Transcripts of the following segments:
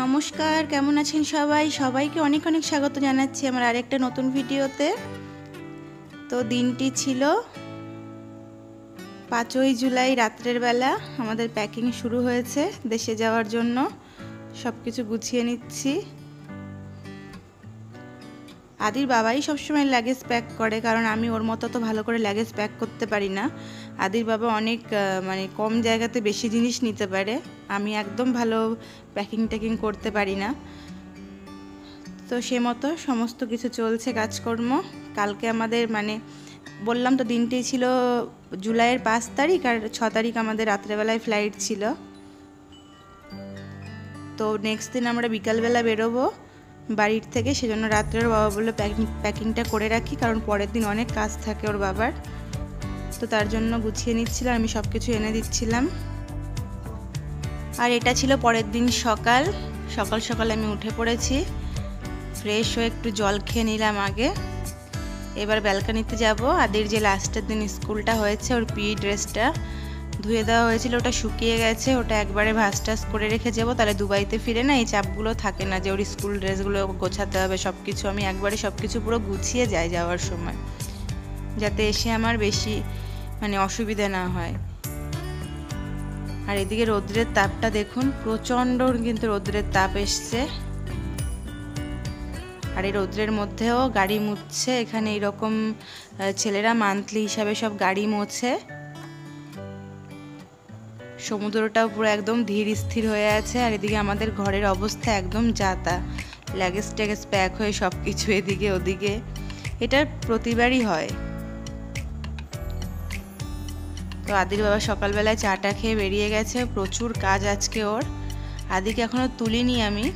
নমস্কার, কেমন আছেন সবাই? সবাইকে অনেক অনেক স্বাগত জানাচ্ছি আমার আরেকটা নতুন ভিডিওতে। তো দিনটি ছিল 5ই জুলাই রাত্রের বেলা। আমাদের প্যাকিং শুরু হয়েছে দেশে যাওয়ার জন্য। সব কিছু গুছিয়ে নিচ্ছি। আদির বাবাই সবসময় লাগেজ প্যাক করে, কারণ আমি ওর মতো তো ভালো করে লাগেজ প্যাক করতে পারি না। আদির বাবা অনেক কম জায়গাতে বেশি জিনিস নিতে পারে, আমি একদম ভালো প্যাকিং করতে পারি না। তো সে মতো সমস্ত কিছু চলছে কাজকর্ম। কালকে আমাদের বললাম তো দিনটি ছিল জুলাইয়ের 5 তারিখ, আর 6 তারিখ আমাদের রাত্রেবেলায় ফ্লাইট ছিল। তো নেক্সট দিন আমরা বিকালবেলা বেরোবো বাড়ির থেকে, সেজন্য রাত্রের বাবা বললো প্যাকিংটা করে রাখি, কারণ পরের দিন অনেক কাজ থাকে ওর বাবার। তো তার জন্য গুছিয়ে নিচ্ছিলাম, আমি সব কিছু এনে দিচ্ছিলাম। আর এটা ছিল পরের দিন সকাল সকাল আমি উঠে পড়েছি, ফ্রেশ হয়ে একটু জল খেয়ে নিলাম আগে। এবার ব্যালকনিতে যাব। আদির যে লাস্টের দিন স্কুলটা হয়েছে, ওর পিই ড্রেসটা ধুয়ে দেওয়া হয়েছিল, ওটা শুকিয়ে গেছে। ওটা একবারে ভাঁজ টাজ করে রেখে যাবো, তাহলে দুবাইতে ফিরে না এই চাপগুলো থাকে না যে ওর স্কুল ড্রেসগুলো গোছাতে হবে। সব কিছু আমি একবারে সব কিছু পুরো গুছিয়ে যাই যাওয়ার সময়, যাতে এসে আমার বেশি অসুবিধা না হয়। আর এদিকে রৌদ্রের তাপটা দেখুন, প্রচণ্ড কিন্তু রৌদ্রের তাপ এসছে। আর এই রৌদ্রের মধ্যেও গাড়ি মুছছে এখানে, এইরকম ছেলেরা মান্থলি হিসাবে সব গাড়ি মোছে। সমুদ্রটাও পুরো একদম ধীর স্থির হয়ে আছে। আর এদিকে আমাদের ঘরের অবস্থা একদম যাতা, লাগেজ ট্যাগেজ প্যাক হয়ে সব কিছু এদিকে ওদিকে। এটা প্রতিবারই হয়। তো আদির বাবা সকালবেলায় চাটা খেয়ে বেরিয়ে গেছে, প্রচুর কাজ আজকে ওর। আদিকে এখনো তুলিনি, আমি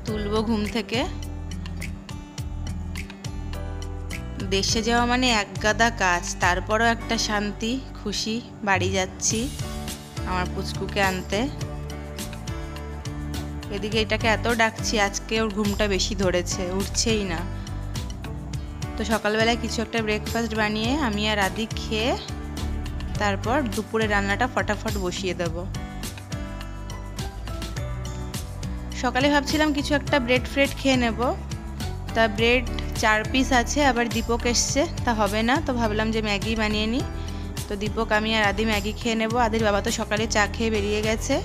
তুলবো ঘুম থেকে। দেশে যাওয়া মানে এক গাদা কাজ, তারপরও একটা শান্তি খুশি, বাড়ি যাচ্ছি আমার পুচকুকে আনতে। এদিকে এটাকে এত ডাকছি, আজকে ওর ঘুমটা বেশি ধরেছে, উঠছেই না। তো সকালবেলায় কিছু একটা ব্রেকফাস্ট বানিয়ে আমি আর আদি খেয়ে তারপর দুপুরে রান্নাটা ফটাফট বসিয়ে দেব। সকালে ভাবছিলাম কিছু একটা ব্রেড ফ্রেড খেয়ে নেব, তা ব্রেড 4 পিস আছে, আবার দীপক এসছে, তা হবে না। তো ভাবলাম যে ম্যাগি বানিয়ে নিই। তো দীপক আমি আর আদি ম্যাগি খেয়ে নেব। আদির বাবা তো সকালে চা খেয়ে বেরিয়ে গেছে,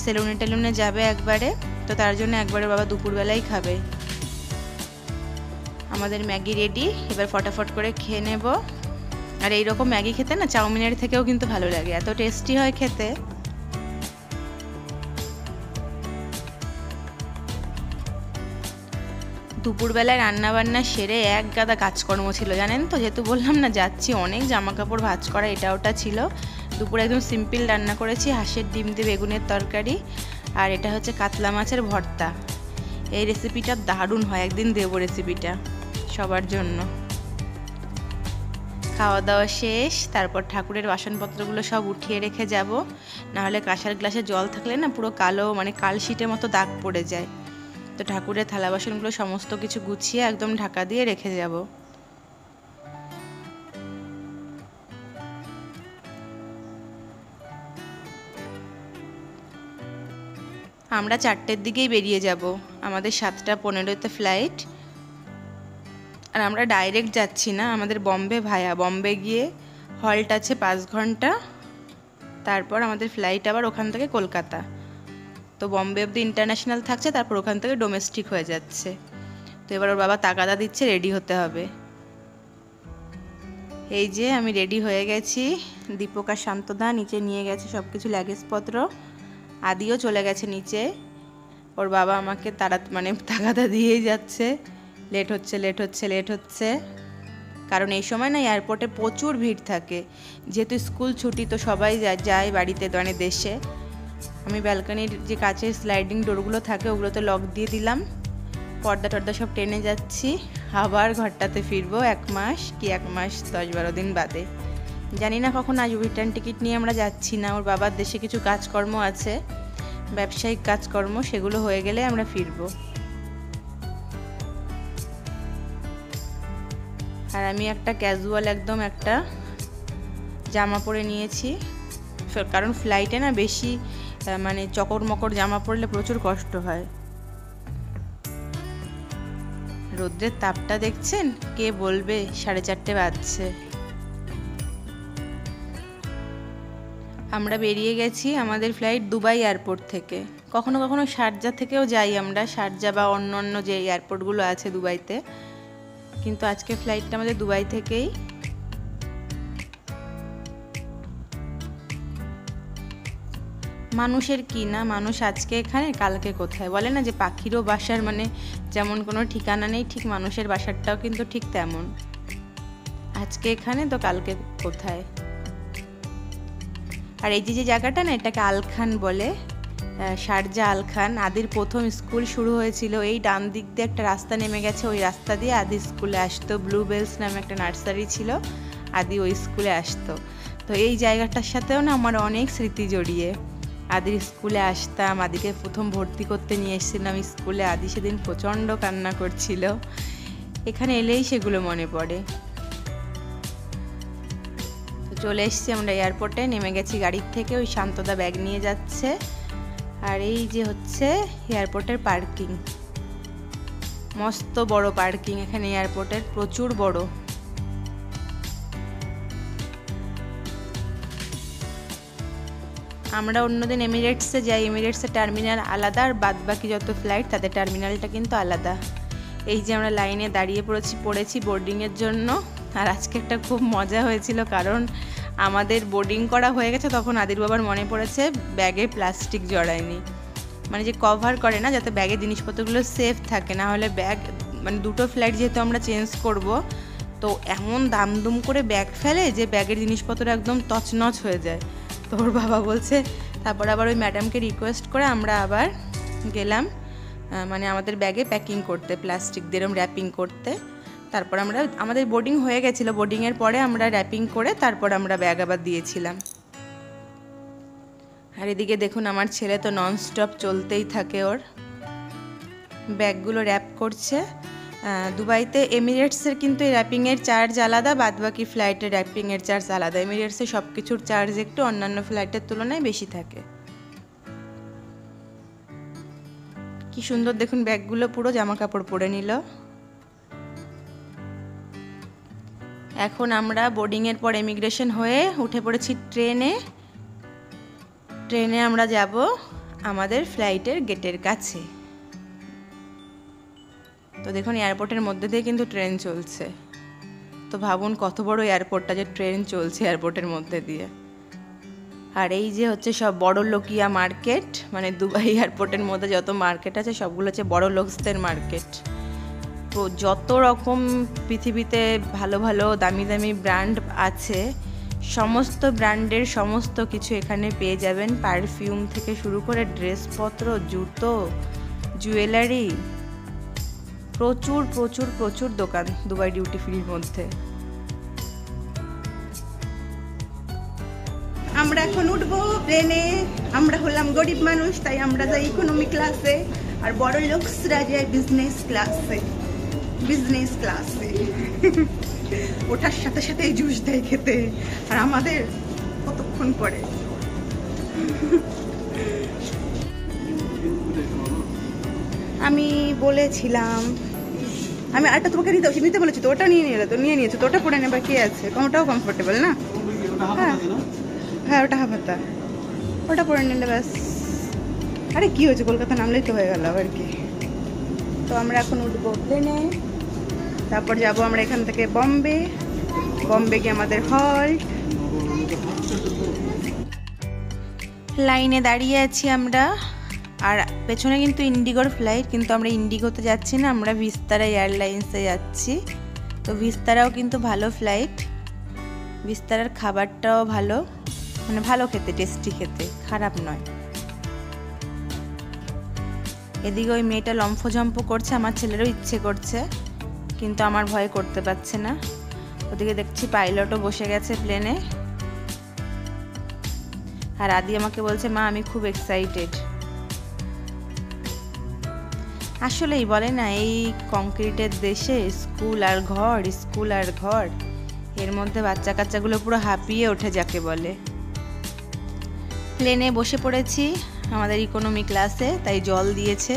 সেলুনে টেলুনে যাবে একবারে। তো তার জন্য একবারে বাবা দুপুরবেলাই খাবে। আমাদের ম্যাগি রেডি, এবার ফটাফট করে খেয়ে নেব। আর এইরকম ম্যাগি খেতে না চাউমিনের থেকেও কিন্তু ভালো লাগে, এত টেস্টি হয় খেতে। দুপুরবেলায় রান্নাবান্না সেরে এক গাদা কাজকর্ম ছিল, জানেন তো, যেহেতু বললাম না যাচ্ছি, অনেক জামা কাপড় ভাঁজ করা এটা ওটা ছিল। দুপুরে একদম সিম্পল রান্না করেছি, হাঁসের ডিম দিয়ে বেগুনের তরকারি, আর এটা হচ্ছে কাতলা মাছের ভর্তা। এই রেসিপিটা দারুণ হয়, একদিন দেবো রেসিপিটা সবার জন্য। খাওয়া দাওয়া শেষ, তারপর ঠাকুরের বাসনপত্রগুলো সব উঠিয়ে রেখে যাব, নাহলে কাঁসার গ্লাসে জল থাকলে না পুরো কালো কালশিটের মতো দাগ পড়ে যায়। তো ঠাকুরের থালা বাসনগুলো সমস্ত কিছু গুছিয়ে একদম ঢাকা দিয়ে রেখে যাব। আমরা 4টের দিকেই বেরিয়ে যাব, আমাদের 7:15-তে ফ্লাইট। আর আমরা ডাইরেক্ট যাচ্ছি না, আমাদের বম্বে ভায়া বম্বে গিয়ে হল্ট আছে 5 ঘন্টা, তারপর আমাদের ফ্লাইট আবার ওখান থেকে কলকাতা। তো বম্বে অব্দি ইন্টারন্যাশনাল থাকছে, তারপর ওখান থেকে ডোমেস্টিক হয়ে যাচ্ছে। তো এবার ওর বাবা তাগাদা দিচ্ছে, রেডি হতে হবে। এই যে আমি রেডি হয়ে গেছি, দীপক আর শান্তদা নিচে নিয়ে গেছে সব কিছু লাগেজপত্র, আদিও চলে গেছে নিচে। ওর বাবা আমাকে তাগাদা দিয়েই যাচ্ছে, লেট হচ্ছে। কারণ এই সময় না এয়ারপোর্টে প্রচুর ভিড় থাকে, যেহেতু স্কুল ছুটি, তো সবাই যায় বাড়িতে, দেশে। আমি ব্যালকনির যে কাচের স্লাইডিং ডোরগুলো থাকে ওগুলোতে লক দিয়ে দিলাম, পর্দা টর্দা সব টেনে যাচ্ছি। আবার ঘরটাতে ফিরবো 1 মাস 10-12 দিন বাদে। জানি না কখন আসবো, রিটার্ন টিকিট নিয়ে আমরা যাচ্ছি না, ওর বাবার দেশে কিছু কাজকর্ম আছে, ব্যবসায়িক কাজকর্ম, সেগুলো হয়ে গেলে আমরা ফিরবো। আর আমি একটা ক্যাজুয়াল একদম একটা জামা পরে নিয়েছি, কারণ ফ্লাইটে না বেশি মানে চকর মকর জামা পরলে প্রচুর কষ্ট হয়। রোদ্রের তাপটা দেখছেন, কে বলবে 4:30 বাজছে। আমরা বেরিয়ে গেছি, আমাদের ফ্লাইট দুবাই এয়ারপোর্ট থেকে। কখনো কখনো শারজা থেকেও যাই আমরা, শারজা বা অন্য যে এয়ারপোর্টগুলো আছে দুবাইতে, কিন্তু আজকে ফ্লাইটটা আমাদের দুবাই থেকেই। মানুষের কি না, মানুষ আজকে এখানে কালকে কোথায়। বলে না যে পাখিরও বাসার মানে যেমন কোনো ঠিকানা নেই, ঠিক মানুষের বাসারটাও কিন্তু ঠিক তেমন। আজকে এখানে তো কালকে কোথায়। আর এই যে জায়গাটা না, এটাকে আলখান বলে, শারজা আলখান। আদির প্রথম স্কুল শুরু হয়েছিল এই ডান দিক দিয়ে একটা রাস্তা নেমে গেছে, ওই রাস্তা দিয়ে আদি স্কুলে আসতো। ব্লুবেলস নামে একটা নার্সারি ছিল, আদি ওই স্কুলে আসতো। তো এই জায়গাটার সাথেও না আমার অনেক স্মৃতি জড়িয়ে। আদির স্কুলে আসতাম, আদিকে প্রথম ভর্তি করতে নিয়ে এসেছিলাম স্কুলে। আদি সেদিন প্রচণ্ড কান্না করছিল, এখানে এলেই সেগুলো মনে পড়ে। তো চলে এসেছি আমরা এয়ারপোর্টে, নেমে গেছি গাড়ির থেকে। ওই শান্তদা ব্যাগ নিয়ে যাচ্ছে। আর এই যে হচ্ছে এয়ারপোর্টের পার্কিং, মস্ত বড় পার্কিং এখানে এয়ারপোর্টের, প্রচুর বড়। আমরা অন্যদিন এমিরেটসে যাই, এমিরেটসের টার্মিনাল আলাদা, আর বাদবাকি যত ফ্লাইট তাদের টার্মিনালটা কিন্তু আলাদা। এই যে আমরা লাইনে দাঁড়িয়ে পড়েছি বোর্ডিংয়ের জন্য। আর আজকে একটা খুব মজা হয়েছিল, কারণ আমাদের বোর্ডিং করা হয়ে গেছে, তখন আদির বাবার মনে পড়েছে ব্যাগে প্লাস্টিক জড়ায়নি, মানে যে কভার করে না, যাতে ব্যাগের জিনিসপত্রগুলো সেফ থাকে। না হলে ব্যাগ, মানে দুটো ফ্লাইট যেহেতু আমরা চেঞ্জ করব, তো এমন দামদুম করে ব্যাগ ফেলে যে ব্যাগের জিনিসপত্র একদম তছনছ হয়ে যায়। তো ওর বাবা বলছে, তারপর আবার ওই ম্যাডামকে রিকোয়েস্ট করে আমরা আবার গেলাম, মানে আমাদের ব্যাগে প্যাকিং করতে, প্লাস্টিক দিয়ে এরকম র্যাপিং করতে। তারপর আমাদের বোর্ডিং হয়ে গেছিলো, বোর্ডিংয়ের পরে আমরা র্যাপিং করে তারপর আমরা ব্যাগ আবার দিয়েছিলাম। আর এদিকে দেখুন আমার ছেলে তো ননস্টপ চলতেই থাকে, ওর ব্যাগগুলো র্যাপ করছে। দুবাইতে এমিরেটসের কিন্তু এই র্যাপিংয়ের চার্জ আলাদা, বাদবাকি ফ্লাইটের র্যাপিংয়ের চার্জ আলাদা। এমিরেটসে সব কিছুর চার্জ একটু অন্যান্য ফ্লাইটের তুলনায় বেশি থাকে। কি সুন্দর দেখুন, ব্যাগগুলো পুরো জামা কাপড় পরে নিল। এখন আমরা বোর্ডিংয়ের পর ইমিগ্রেশন হয়ে উঠে পড়েছি ট্রেনে। ট্রেনে আমরা যাব আমাদের ফ্লাইটের গেটের কাছে। তো দেখুন এয়ারপোর্টের মধ্যে দিয়ে কিন্তু ট্রেন চলছে। তো ভাবুন কত বড় এয়ারপোর্টটা, যে ট্রেন চলছে এয়ারপোর্টের মধ্যে দিয়ে। আর এই যে হচ্ছে সব বড় লোকিয়া মার্কেট, মানে দুবাই এয়ারপোর্টের মধ্যে যত মার্কেট আছে সবগুলো হচ্ছে বড় লোকসদের মার্কেট। তো যত রকম পৃথিবীতে ভালো ভালো দামি দামি ব্র্যান্ড আছে, সমস্ত ব্র্যান্ডের সমস্ত কিছু এখানে পেয়ে যাবেন। পারফিউম থেকে শুরু করে ড্রেসপত্র, জুতো, জুয়েলারি, প্রচুর প্রচুর প্রচুর দোকান দুবাই ডিউটি ফ্রির মধ্যে। আমরা এখন উঠবো প্লেনে। আমরা হলাম গরিব মানুষ, তাই আমরা যাই ইকোনমি ক্লাসে, আর বড় লোকসরা যায় বিজনেস ক্লাসে। বিজনেস ক্লাসে ওঠার সাথে সাথে জুস দেয় খেতে, আর আমাদের কতক্ষণ পরে। আমি বলেছিলাম, আমি আরেকটা তোমাকে নিতে বলেছি, তো ওটা নিয়ে নিলে, তো নিয়ে নিয়েছো, তো ওটা পরে নেবার কি আছে, ওটাও কমফোর্টেবল না। হ্যাঁ হ্যাঁ, ওটা হাফাতা, ওটা পরে নিলে ব্যাস। আরে কি হয়েছে, কলকাতা নামলেই তো হয়ে গেল আর কি। তো আমরা এখন উঠবো প্লেনে, তারপর যাব আমরা এখান থেকে বম্বে। বম্বে গিয়ে আমাদের হল্ট। লাইনে দাঁড়িয়ে আছি আমরা, আর পেছনে কিন্তু ইন্ডিগোর ফ্লাইট, কিন্তু আমরা ইন্ডিগোতে যাচ্ছি না, আমরা ভিস্তারা এয়ারলাইন্সে যাচ্ছি। তো ভিস্তারাও কিন্তু ভালো ফ্লাইট, ভিস্তারার খাবারটাও ভালো, মানে ভালো খেতে, টেস্টি খেতে, খারাপ নয়। এদিকে ওই মেয়েটা লম্ফঝম্প করছে, আমার ছেলেরও ইচ্ছে করছে, কিন্তু আমার ভয় করতে পারছে না। ওদিকে দেখছি পাইলটও বসে গেছে প্লেনে। আর আদি আমাকে বলছে, মা আমি খুব এক্সাইটেড। আসলেই বলে না, এই কংক্রিটের দেশে স্কুল আর ঘর, স্কুল আর ঘর, এর মধ্যে বাচ্চা কাচ্চাগুলো পুরো হাঁপিয়ে ওঠে যাকে বলে। প্লেনে বসে পড়েছি, আমাদের ইকোনমি ক্লাসে, তাই জল দিয়েছে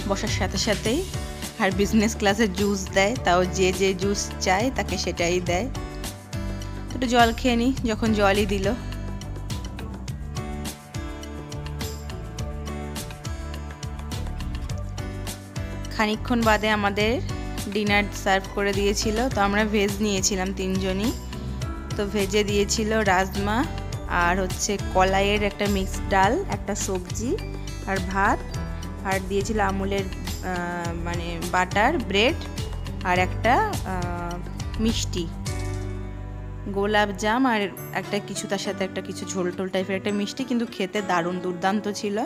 বসার সাথে সাথেই। আর বিজনেস ক্লাসে জুস দেয়, তাও যে যে জুস চায় তাকে সেটাই দেয়। তো একটু জল খেয়ে নিই, যখন জলই দিল। খানিকক্ষণ বাদে আমাদের ডিনার সার্ভ করে দিয়েছিল। তো আমরা ভেজ নিয়েছিলাম 3 জনই। তো ভেজে দিয়েছিল রাজমা আর হচ্ছে কলাইয়ের একটা মিক্সড ডাল, একটা সবজি আর ভাত, আর দিয়েছিল আমুলের মানে বাটার ব্রেড আর একটা মিষ্টি, গোলাপ জাম আর একটা কিছু তার সাথে একটা কিছু ঝোল টোল টাইপের একটা মিষ্টি, কিন্তু খেতে দারুণ দুর্দান্ত ছিল।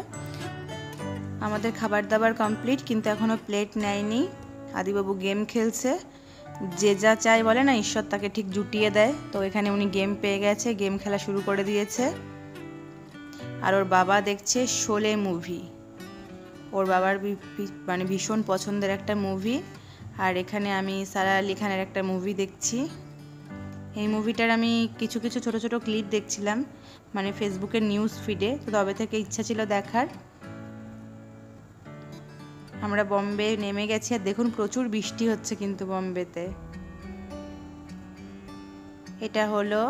আমাদের খাবার দাবার কমপ্লিট, কিন্তু এখনও প্লেট নেয়নি। আদিবাবু গেম খেলছে, যে যা চাই বলে না ঈশ্বর তাকে ঠিক জুটিয়ে দেয়। তো এখানে উনি গেম পেয়ে গেছে, গেম খেলা শুরু করে দিয়েছে। আর ওর বাবা দেখছে শোলে মুভি, ওর বাবার মানে ভীষণ পছন্দের একটা মুভি। আর এখানে আমি সারা আলি খানের একটা মুভি দেখছি। এই মুভিটার আমি কিছু কিছু ছোট ছোট ক্লিপ দেখছিলাম, মানে ফেসবুকের নিউজ ফিডে। তো তবে থেকে ইচ্ছা ছিল দেখার। আমরা বম্বে নেমে গেছি, আর দেখুন প্রচুর বৃষ্টি হচ্ছে কিন্তু বম্বেতে। এটা হলো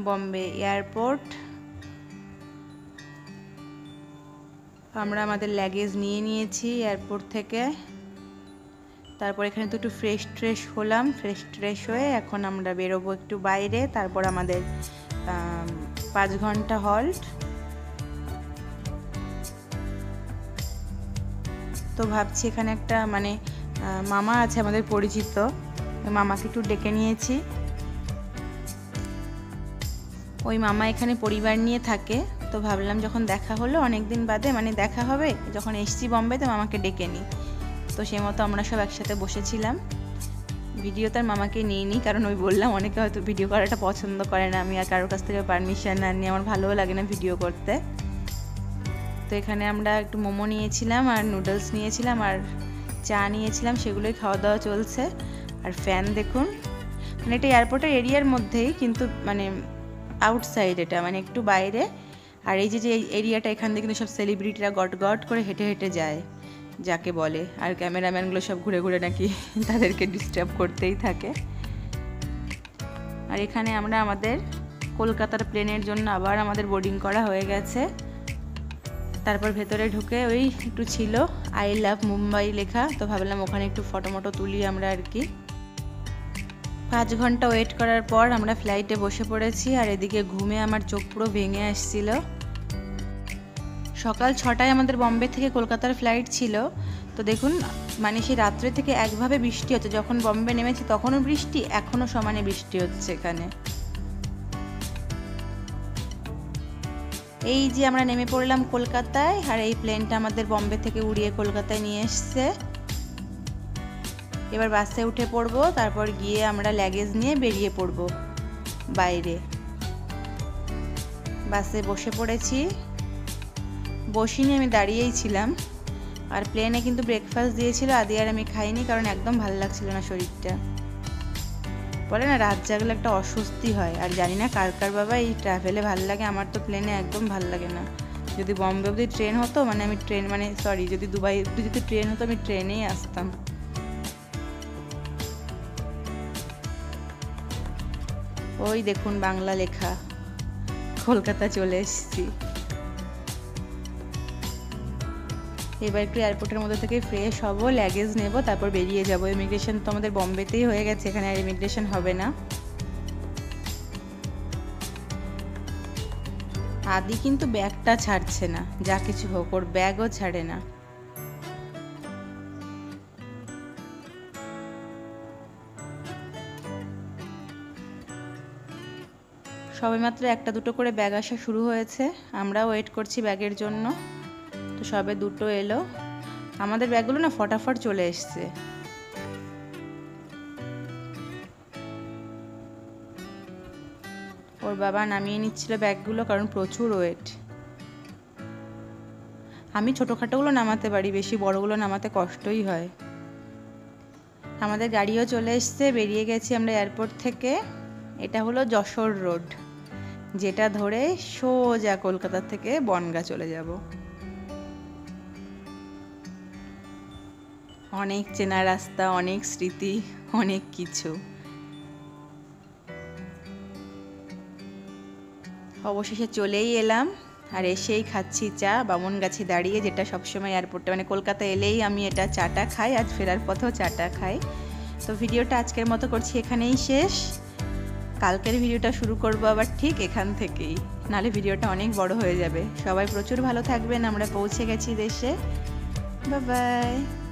বম্বে এয়ারপোর্ট। আমরা আমাদের লাগেজ নিয়ে নিয়েছি এয়ারপোর্ট থেকে। তারপর এখানে তো একটু ফ্রেশ হলাম, ফ্রেশ হয়ে এখন আমরা বেরোবো একটু বাইরে। তারপর আমাদের 5 ঘন্টা হল্ট। তো ভাবছি এখানে একটা মানে মামা আছে আমাদের পরিচিত, মামাকে একটু ডেকে নিয়েছি। ওই মামা এখানে পরিবার নিয়ে থাকে। তো ভাবলাম যখন দেখা হলো অনেকদিন বাদে, মানে দেখা হবে যখন এসছি বম্বেতে, মামাকে ডেকে নিই। তো সেই মতো আমরা সব একসাথে বসেছিলাম। ভিডিও তার মামাকে নিইনি, কারণ ওই বললাম অনেকে হয়তো ভিডিও করাটা পছন্দ করে না। আমি আর কারোর কাছ থেকে পারমিশন না নিয়ে আমার ভালোও লাগে না ভিডিও করতে। তো এখানে আমরা একটু মোমো নিয়েছিলাম আর নুডলস নিয়েছিলাম আর চা নিয়েছিলাম, সেগুলোই খাওয়া দাওয়া চলছে। আর ফ্যান দেখুন, মানে এটা এয়ারপোর্টের এরিয়ার মধ্যেই, কিন্তু মানে আউটসাইড, এটা মানে একটু বাইরে। আর এই যে এরিয়াটা, এখান থেকে কিন্তু সব সেলিব্রিটিরা গট করে হেঁটে হেঁটে যায় যাকে বলে। আর ক্যামেরাম্যানগুলো সব ঘুরে ঘুরে নাকি তাদেরকে ডিস্টার্ব করতেই থাকে। আর এখানে আমরা আমাদের কলকাতার প্লেনের জন্য আবার আমাদের বোর্ডিং করা হয়ে গেছে। তারপর ভেতরে ঢুকে ওই একটু ছিল আই লাভ মুম্বাই লেখা। তো ভাবলাম ওখানে একটু ফটো তুলি আমরা আর কি। 5 ঘন্টা ওয়েট করার পর আমরা ফ্লাইটে বসে পড়েছি। আর এদিকে ঘুমে আমার চোখ পুরো ভেঙে আসছিল। সকাল 6টায় আমাদের বম্বে থেকে কলকাতার ফ্লাইট ছিল। তো দেখুন মানে সেই রাত্রে থেকে একভাবে বৃষ্টি হচ্ছে। যখন বম্বে নেমেছি তখনও বৃষ্টি, এখনও সমানে বৃষ্টি হচ্ছে এখানে। এই যে আমরা নেমে পড়লাম কলকাতায়, আর এই প্লেনটা আমাদের বম্বে থেকে উড়িয়ে কলকাতায় নিয়ে এসছে। এবার বাসে উঠে পড়বো, তারপর গিয়ে আমরা লাগেজ নিয়ে বেরিয়ে পড়বো বাইরে। বাসে বসে পড়েছি, বসিনি, আমি দাঁড়িয়েই ছিলাম। আর প্লেনে কিন্তু ব্রেকফাস্ট দিয়েছিল, আদি আর আমি খাইনি, কারণ একদম ভালো লাগছিল না শরীরটা। বলে না রাত জাগলে একটা অস্বস্তি হয়। আর জানি না কার কার বাবা এই ট্রাভেলে ভালো লাগে, আমার তো প্লেনে একদম ভালো লাগে না। যদি বম্বে অবধি ট্রেন হতো, মানে আমি ট্রেন মানে সরি যদি দুবাই অবধি যদি ট্রেন হতো, আমি ট্রেনেই আসতাম। ওই দেখুন বাংলা লেখা, কলকাতা চলে এসেছি। এবার একটু এয়ারপোর্টের মধ্যে থেকে ফ্রেশ হব, লাগেজ নেব, তারপর বেরিয়ে যাব। ইমিগ্রেশন তো আমাদের বম্বেতেই হয়ে গেছে, এখানে আর ইমিগ্রেশন হবে না। আদি কিন্তু ব্যাগটা ছাড়ছে না, যা কিছু হোক ওর ব্যাগও ছাড়ে না। সবেমাত্র 1-2 করে ব্যাগ আসা শুরু হয়েছে, আমরা ওয়েট করছি ব্যাগের জন্য। তো সবে 2 এলো, আমাদের ব্যাগগুলো না ফটাফট চলে এসছে। ওর বাবা নামিয়ে নিচ্ছিল ব্যাগগুলো, কারণ প্রচুর ওয়েট। আমি ছোটোখাটোগুলো নামাতে পারি, বেশি বড়গুলো নামাতে কষ্টই হয়। আমাদের গাড়িও চলে এসছে, বেরিয়ে গেছি আমরা এয়ারপোর্ট থেকে। এটা হলো যশোর রোড, যেটা ধরে সোজা কলকাতা থেকে বনগাঁ চলে যাব। অনেক চেনা রাস্তা, অনেক স্মৃতি, অনেক কিছু। অবশেষে চলেই এলাম, আর এসেই খাচ্ছি চা বামনগাছি দাঁড়িয়ে, যেটা সবসময় এয়ারপোর্টে মানে কলকাতা এলেই আমি এটা চাটা খাই, আজ ফেরার পথেও চাটা খাই। তো ভিডিওটা আজকের মতো করছি এখানেই শেষ। কালকের ভিডিওটা শুরু করবো আবার ঠিক এখান থেকেই, নাহলে ভিডিওটা অনেক বড় হয়ে যাবে। সবাই প্রচুর ভালো থাকবেন, আমরা পৌঁছে গেছি দেশে। Bye bye.